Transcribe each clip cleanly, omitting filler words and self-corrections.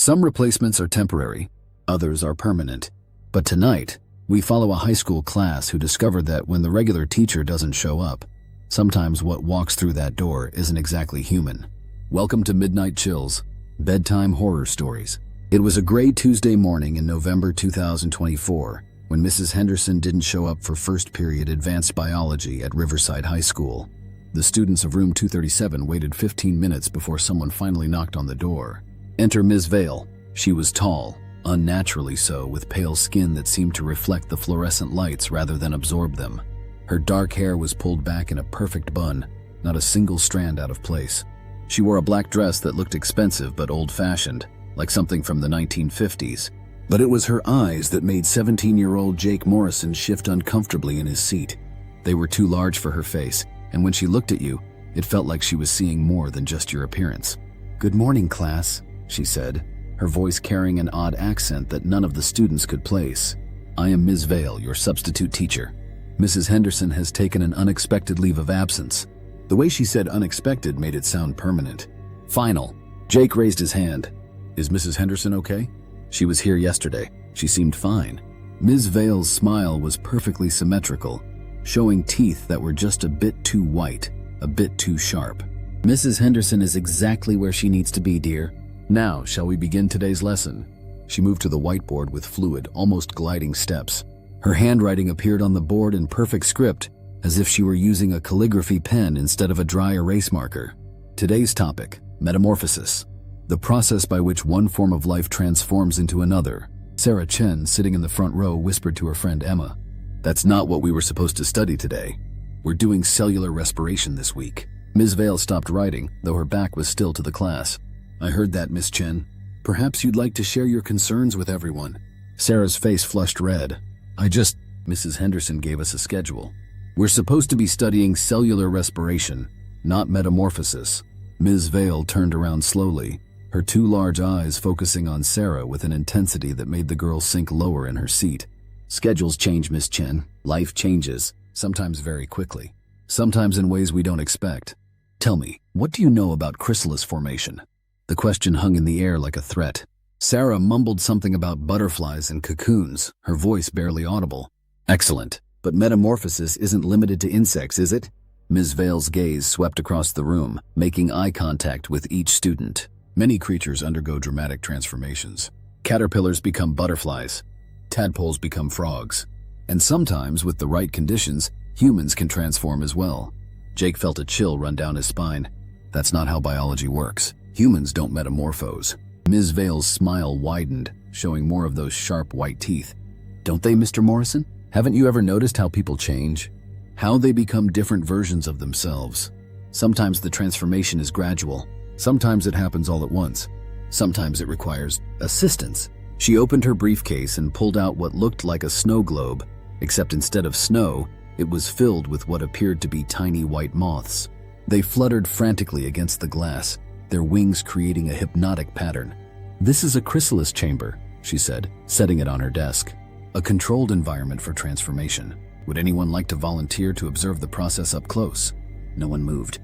Some replacements are temporary, others are permanent. But tonight, we follow a high school class who discovered that when the regular teacher doesn't show up, sometimes what walks through that door isn't exactly human. Welcome to Midnight Chills, bedtime horror stories. It was a gray Tuesday morning in November 2024 when Mrs. Henderson didn't show up for first period advanced biology at Riverside High School. The students of room 237 waited 15 minutes before someone finally knocked on the door. Enter Ms. Vale. She was tall, unnaturally so, with pale skin that seemed to reflect the fluorescent lights rather than absorb them. Her dark hair was pulled back in a perfect bun, not a single strand out of place. She wore a black dress that looked expensive but old-fashioned, like something from the 1950s. But it was her eyes that made 17-year-old Jake Morrison shift uncomfortably in his seat. They were too large for her face, and when she looked at you, it felt like she was seeing more than just your appearance. "Good morning, class," she said, her voice carrying an odd accent that none of the students could place. "I am Ms. Vale, your substitute teacher. Mrs. Henderson has taken an unexpected leave of absence." The way she said unexpected made it sound permanent. "Final." Jake raised his hand. "Is Mrs. Henderson okay?" "She was here yesterday. She seemed fine." Ms. Vale's smile was perfectly symmetrical, showing teeth that were just a bit too white, a bit too sharp. "Mrs. Henderson is exactly where she needs to be, dear. Now, shall we begin today's lesson?" She moved to the whiteboard with fluid, almost gliding steps. Her handwriting appeared on the board in perfect script, as if she were using a calligraphy pen instead of a dry erase marker. Today's topic, metamorphosis. The process by which one form of life transforms into another. Sarah Chen, sitting in the front row, whispered to her friend Emma, "That's not what we were supposed to study today. We're doing cellular respiration this week." Ms. Vale stopped writing, though her back was still to the class. "I heard that, Miss Chen. Perhaps you'd like to share your concerns with everyone." Sarah's face flushed red. Mrs. Henderson gave us a schedule. We're supposed to be studying cellular respiration, not metamorphosis." Ms. Vale turned around slowly, her two large eyes focusing on Sarah with an intensity that made the girl sink lower in her seat. "Schedules change, Miss Chen. Life changes, sometimes very quickly, sometimes in ways we don't expect. Tell me, what do you know about chrysalis formation?" The question hung in the air like a threat. Sarah mumbled something about butterflies and cocoons, her voice barely audible. "Excellent. But metamorphosis isn't limited to insects, is it?" Ms. Vale's gaze swept across the room, making eye contact with each student. "Many creatures undergo dramatic transformations. Caterpillars become butterflies. Tadpoles become frogs. And sometimes, with the right conditions, humans can transform as well." Jake felt a chill run down his spine. "That's not how biology works. Humans don't metamorphose." Ms. Vale's smile widened, showing more of those sharp white teeth. "Don't they, Mr. Morrison? Haven't you ever noticed how people change? How they become different versions of themselves? Sometimes the transformation is gradual. Sometimes it happens all at once. Sometimes it requires assistance." She opened her briefcase and pulled out what looked like a snow globe, except instead of snow, it was filled with what appeared to be tiny white moths. They fluttered frantically against the glass, their wings creating a hypnotic pattern. "This is a chrysalis chamber," she said, setting it on her desk. "A controlled environment for transformation. Would anyone like to volunteer to observe the process up close?" No one moved.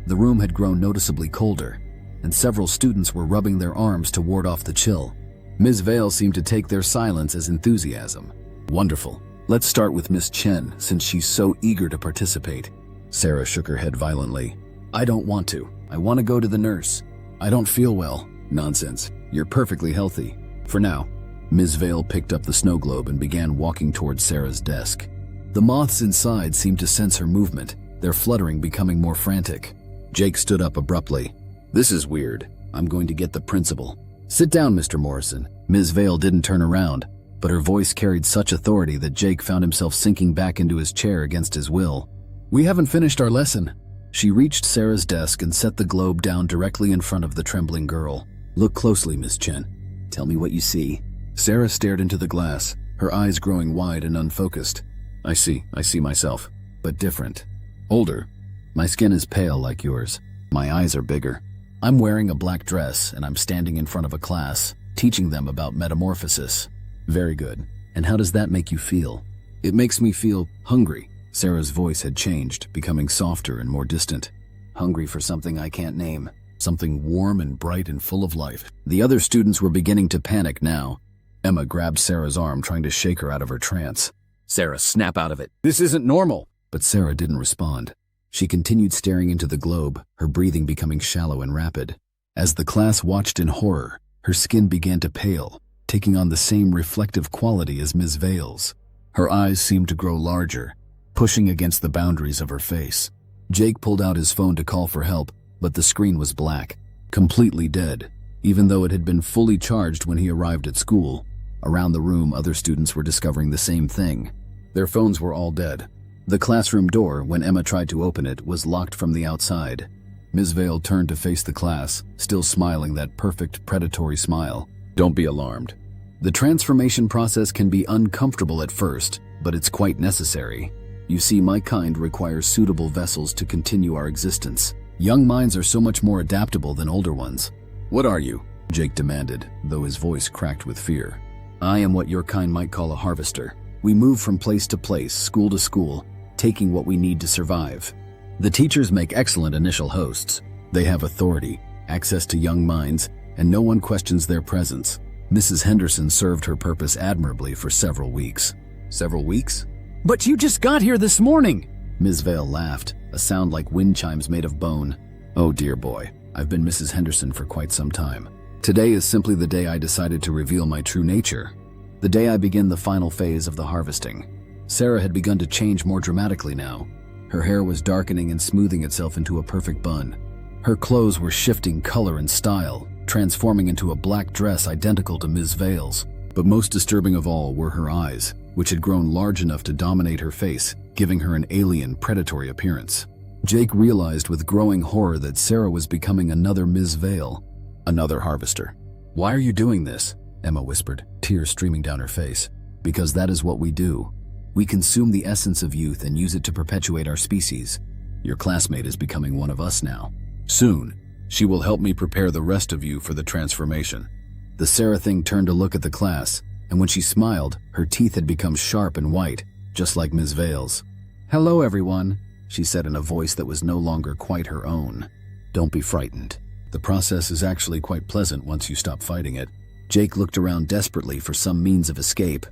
The room had grown noticeably colder, and several students were rubbing their arms to ward off the chill. Ms. Vale seemed to take their silence as enthusiasm. "Wonderful. Let's start with Miss Chen, since she's so eager to participate." Sarah shook her head violently. "I don't want to. I want to go to the nurse. I don't feel well." "Nonsense. You're perfectly healthy. For now." Ms. Vale picked up the snow globe and began walking towards Sarah's desk. The moths inside seemed to sense her movement, their fluttering becoming more frantic. Jake stood up abruptly. "This is weird. I'm going to get the principal." "Sit down, Mr. Morrison." Ms. Vale didn't turn around, but her voice carried such authority that Jake found himself sinking back into his chair against his will. "We haven't finished our lesson." She reached Sarah's desk and set the globe down directly in front of the trembling girl. "Look closely, Miss Chen. Tell me what you see." Sarah stared into the glass, her eyes growing wide and unfocused. I see myself, but different. Older. My skin is pale like yours. My eyes are bigger. I'm wearing a black dress and I'm standing in front of a class, teaching them about metamorphosis." "Very good. And how does that make you feel?" "It makes me feel hungry." Sarah's voice had changed, becoming softer and more distant. "Hungry for something I can't name." something warm and bright and full of life. The other students were beginning to panic now. Emma grabbed Sarah's arm, trying to shake her out of her trance. Sarah, snap out of it. This isn't normal. But Sarah didn't respond. She continued staring into the globe, her breathing becoming shallow and rapid. As the class watched in horror, her skin began to pale, taking on the same reflective quality as Ms. Vale's. Her eyes seemed to grow larger, pushing against the boundaries of her face. Jake pulled out his phone to call for help, but the screen was black, completely dead, even though it had been fully charged when he arrived at school. Around the room, other students were discovering the same thing. Their phones were all dead. The classroom door, when Emma tried to open it, was locked from the outside. Ms. Vale turned to face the class, still smiling that perfect predatory smile. Don't be alarmed. The transformation process can be uncomfortable at first, but it's quite necessary. You see, my kind requires suitable vessels to continue our existence. Young minds are so much more adaptable than older ones. What are you? Jake demanded, though his voice cracked with fear. I am what your kind might call a harvester. We move from place to place, school to school, taking what we need to survive. The teachers make excellent initial hosts. They have authority, access to young minds, and no one questions their presence. Mrs. Henderson served her purpose admirably for several weeks. Several weeks? But you just got here this morning! Ms. Vale laughed, a sound like wind chimes made of bone. Oh dear boy, I've been Mrs. Henderson for quite some time. Today is simply the day I decided to reveal my true nature. The day I begin the final phase of the harvesting. Sarah had begun to change more dramatically now. Her hair was darkening and smoothing itself into a perfect bun. Her clothes were shifting color and style, transforming into a black dress identical to Ms. Vale's. But most disturbing of all were her eyes, which had grown large enough to dominate her face, giving her an alien, predatory appearance. Jake realized with growing horror that Sarah was becoming another Ms. Vale, another harvester. Why are you doing this? Emma whispered, tears streaming down her face. Because that is what we do. We consume the essence of youth and use it to perpetuate our species. Your classmate is becoming one of us now. Soon, she will help me prepare the rest of you for the transformation. The Sarah thing turned to look at the class, and when she smiled, her teeth had become sharp and white, just like Ms. Vale's. Hello, everyone, she said in a voice that was no longer quite her own. Don't be frightened. The process is actually quite pleasant once you stop fighting it. Jake looked around desperately for some means of escape.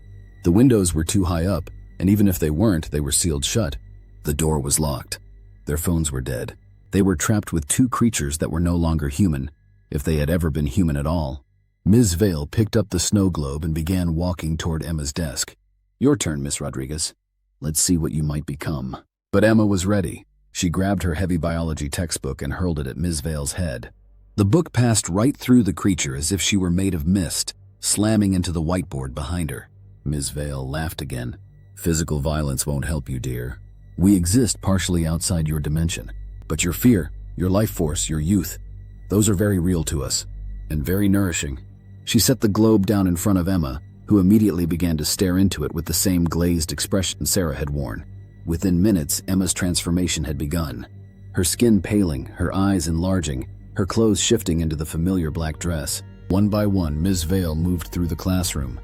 The windows were too high up, and even if they weren't, they were sealed shut. The door was locked. Their phones were dead. They were trapped with two creatures that were no longer human, if they had ever been human at all. Ms. Vale picked up the snow globe and began walking toward Emma's desk. Your turn, Miss Rodriguez. Let's see what you might become. But Emma was ready. She grabbed her heavy biology textbook and hurled it at Ms. Vale's head. The book passed right through the creature as if she were made of mist, slamming into the whiteboard behind her. Ms. Vale laughed again. Physical violence won't help you, dear. We exist partially outside your dimension, but your fear, your life force, your youth, those are very real to us, and very nourishing. She set the globe down in front of Emma, who immediately began to stare into it with the same glazed expression Sarah had worn. Within minutes, Emma's transformation had begun. Her skin paling, her eyes enlarging, her clothes shifting into the familiar black dress. One by one, Ms. Vale moved through the classroom.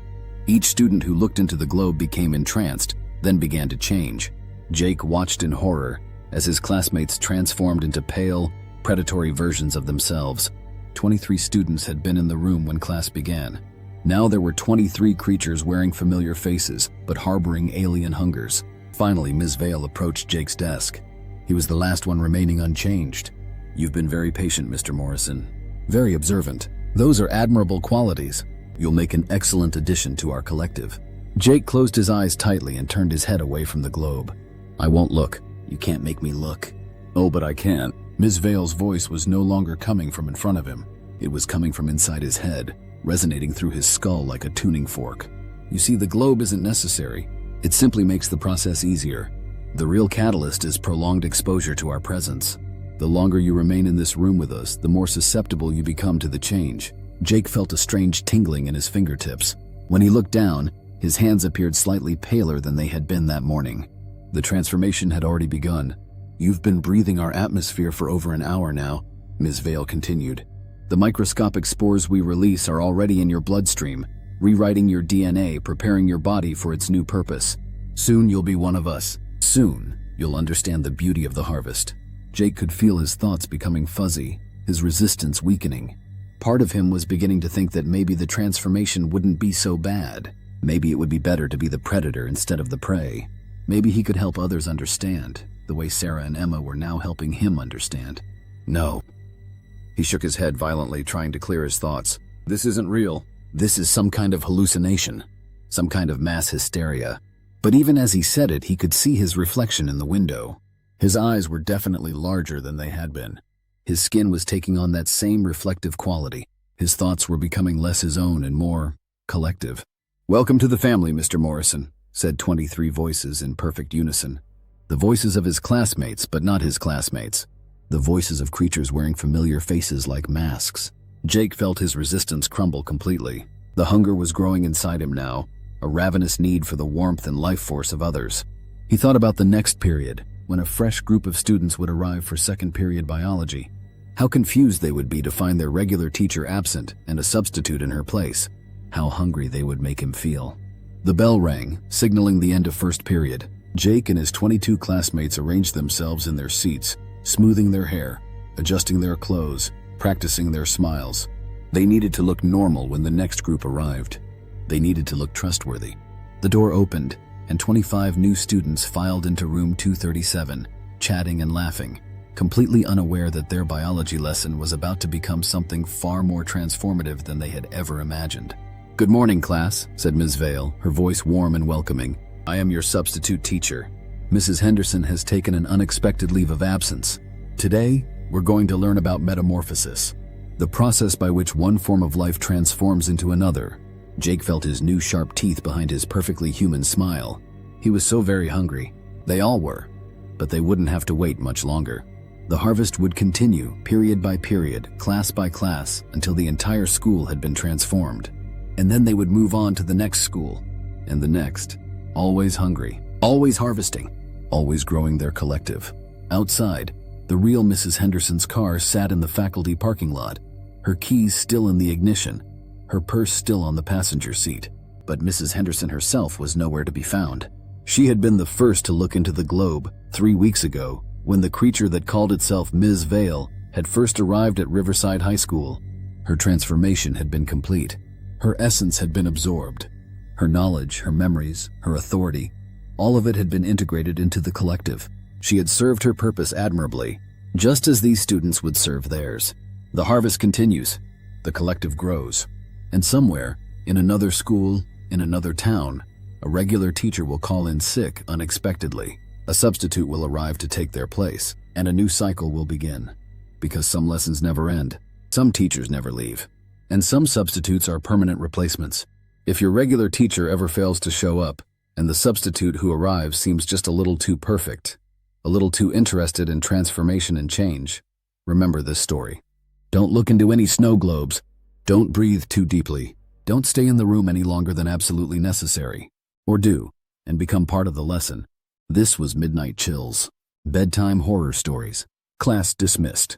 Each student who looked into the globe became entranced, then began to change. Jake watched in horror as his classmates transformed into pale, predatory versions of themselves. 23 students had been in the room when class began. Now there were 23 creatures wearing familiar faces, but harboring alien hungers. Finally, Ms. Vale approached Jake's desk. He was the last one remaining unchanged. You've been very patient, Mr. Morrison. Very observant. Those are admirable qualities. You'll make an excellent addition to our collective. Jake closed his eyes tightly and turned his head away from the globe. I won't look. You can't make me look. Oh, but I can. Ms. Vale's voice was no longer coming from in front of him. It was coming from inside his head, resonating through his skull like a tuning fork. You see, the globe isn't necessary. It simply makes the process easier. The real catalyst is prolonged exposure to our presence. The longer you remain in this room with us, the more susceptible you become to the change. Jake felt a strange tingling in his fingertips. When he looked down, his hands appeared slightly paler than they had been that morning. The transformation had already begun. You've been breathing our atmosphere for over an hour now, Ms. Vale continued. The microscopic spores we release are already in your bloodstream, rewriting your DNA, preparing your body for its new purpose. Soon you'll be one of us. Soon you'll understand the beauty of the harvest. Jake could feel his thoughts becoming fuzzy. his resistance weakening. Part of him was beginning to think that maybe the transformation wouldn't be so bad. Maybe it would be better to be the predator instead of the prey. Maybe he could help others understand, the way Sarah and Emma were now helping him understand. No. He shook his head violently, trying to clear his thoughts. This isn't real. This is some kind of hallucination. Some kind of mass hysteria. But even as he said it, he could see his reflection in the window. His eyes were definitely larger than they had been. His skin was taking on that same reflective quality. His thoughts were becoming less his own and more collective. "Welcome to the family, Mr. Morrison," said 23 voices in perfect unison. The voices of his classmates, but not his classmates. The voices of creatures wearing familiar faces like masks. Jake felt his resistance crumble completely. The hunger was growing inside him now, a ravenous need for the warmth and life force of others. He thought about the next period, when a fresh group of students would arrive for second period biology. How confused they would be to find their regular teacher absent and a substitute in her place. How hungry they would make him feel. The bell rang, signaling the end of first period. Jake and his 22 classmates arranged themselves in their seats, smoothing their hair, adjusting their clothes, practicing their smiles. They needed to look normal when the next group arrived. They needed to look trustworthy. The door opened, and 25 new students filed into room 237, chatting and laughing, completely unaware that their biology lesson was about to become something far more transformative than they had ever imagined. "Good morning, class," said Ms. Vale, her voice warm and welcoming. "I am your substitute teacher. Mrs. Henderson has taken an unexpected leave of absence. Today, we're going to learn about metamorphosis, the process by which one form of life transforms into another." Jake felt his new sharp teeth behind his perfectly human smile. He was so very hungry. They all were. But they wouldn't have to wait much longer. The harvest would continue, period by period, class by class, until the entire school had been transformed. And then they would move on to the next school, and the next. Always hungry, always harvesting, always growing their collective. Outside, the real Mrs. Henderson's car sat in the faculty parking lot, her keys still in the ignition, her purse still on the passenger seat. But Mrs. Henderson herself was nowhere to be found. She had been the first to look into the globe 3 weeks ago, when the creature that called itself Ms. Vale had first arrived at Riverside High School. Her transformation had been complete. Her essence had been absorbed. Her knowledge, her memories, her authority, all of it had been integrated into the collective. She had served her purpose admirably, just as these students would serve theirs. The harvest continues. The collective grows. And somewhere, in another school, in another town, a regular teacher will call in sick unexpectedly. A substitute will arrive to take their place, and a new cycle will begin. Because some lessons never end, some teachers never leave, and some substitutes are permanent replacements. If your regular teacher ever fails to show up, and the substitute who arrives seems just a little too perfect, a little too interested in transformation and change, remember this story. Don't look into any snow globes. Don't breathe too deeply. Don't stay in the room any longer than absolutely necessary. Or do, and become part of the lesson. This was Midnight Chills. Bedtime horror stories. Class dismissed.